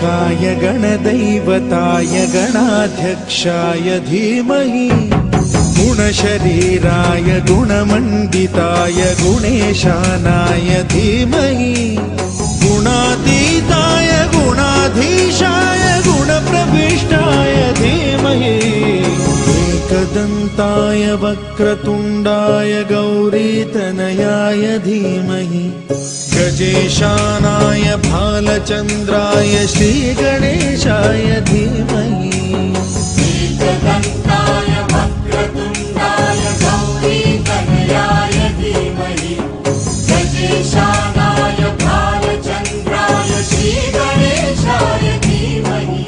गणाध्यक्षाय गणदैवताय गणाध्यक्षाय धीमहि गुणशरीराय गुणमण्डिताय गुणेशानाय धीमहि गुणातीताय गुणाधीशाय गुणप्रविष्टाय धीमहि एकदन्ताय वक्रतुण्डाय गौरीतनयाय धीमहि गजेशानाय भालचन्द्राय श्रीगणेशाय धीमहि एकदन्ताय वक्रतुण्डाय गौरीतनयाय धीमहि गजेशानाय भालचन्द्राय श्रीगणेशाय धीमहि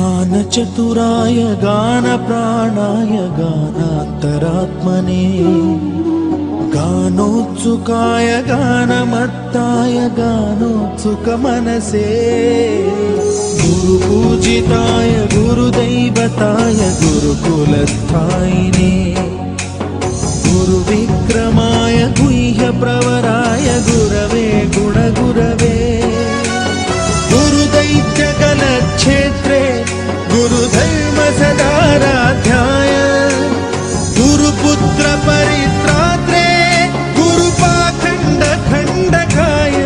गानचतुराय गानप्राणाय गानान्तरात्मने गानोत्सुकाय गानमत्ताय गानोत्सुकमनसे गुरुपूजिताय गुरुदैवताय गुरुकुलस्थायिने गुरुविक्रमाय गुह्यप्रवराय गुरवे गुणगुरवे गुरुदैत्यकलक्षेत्रे गुरुधर्मसदाराध्याय गुरुपुत्र परित्रात्रे गुरुपाखण्डखण्डकाय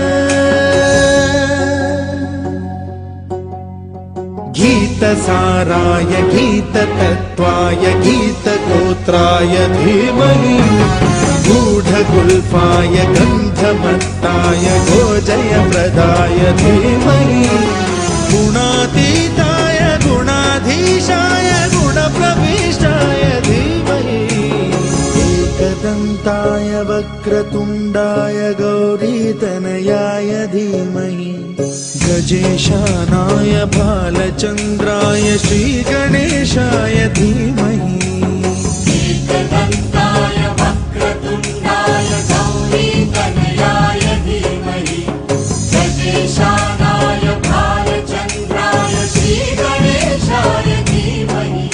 गीतसाराय गीततत्त्वाय गीतगोत्राय धीमहि गूढगुल्फाय गन्धमत्ताय गोजयप्रदाय धीमहि गुणातीताय गुणाधीशाय गुणप्रविष्टाय धीमहि एकदन्ताय वक्रतुण्डाय गौरीतनयाय धीमहि गजेशानाय भालचन्द्राय श्रीगणेशाय धीमहि एकदन्ताय वक्रतुण्डाय गौरीतनयाय धीमहि गजेशानाय भालचन्द्राय श्रीगणेशाय धीमहि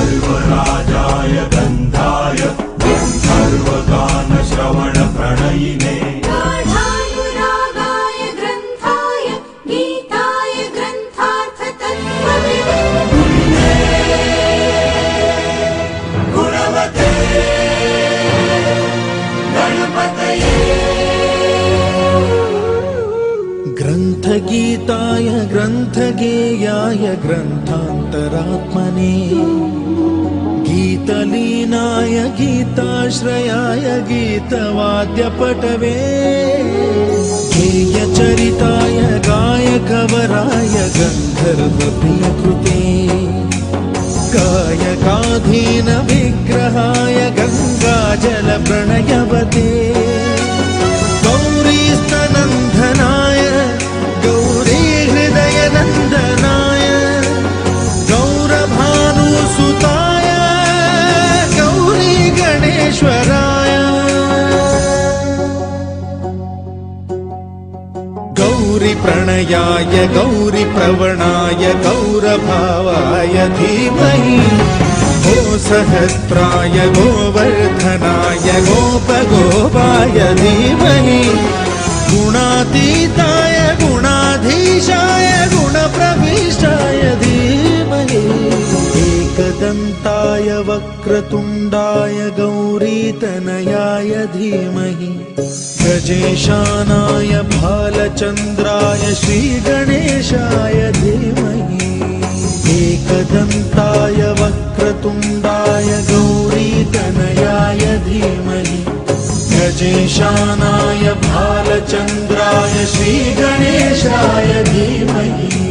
सर्वराजाय गन्धाय सर्वगानश्रवणप्रणयिने गाढानुरागाय ग्रन्थाय गीताय ग्रन्थार्थतत्त्वविदे गुणवते गणपतये ग्रन्थगीताय ग्रन्थगेयाय ग्रन्थान्तरात्मने गीतलीनाय गीताश्रयाय गीतवाद्यपटवे गेयचरिताय गायकवराय गन्धर्वप्रियकृते गायकाधीनविग्रहाय गङ्गाजलप्रणयवते गौरीस्तनन्दनाय गौरीहृदयनन्दनाय गौरभानुसुताय गौरी गणेश्वराय गौरीप्रणयाय गौरीप्रवणाय गौरभावाय धीमहि गोसहस्राय गोवर्धनाय गोपगोपाय धीमहि गुणातीताय गुणाधीशाय गुणप्रविष्टाय धीमहि एकदन्ताय वक्रतुण्डाय गौरीतनयाय धीमहि गजेशानाय भालचन्द्राय श्रीगणेशाय धीमहि एकदन्ताय वक्रतुण्डाय गौरीतनयाय धीमहि गजेशानाय भालचन्द्राय श्रीगणेशाय धीमहि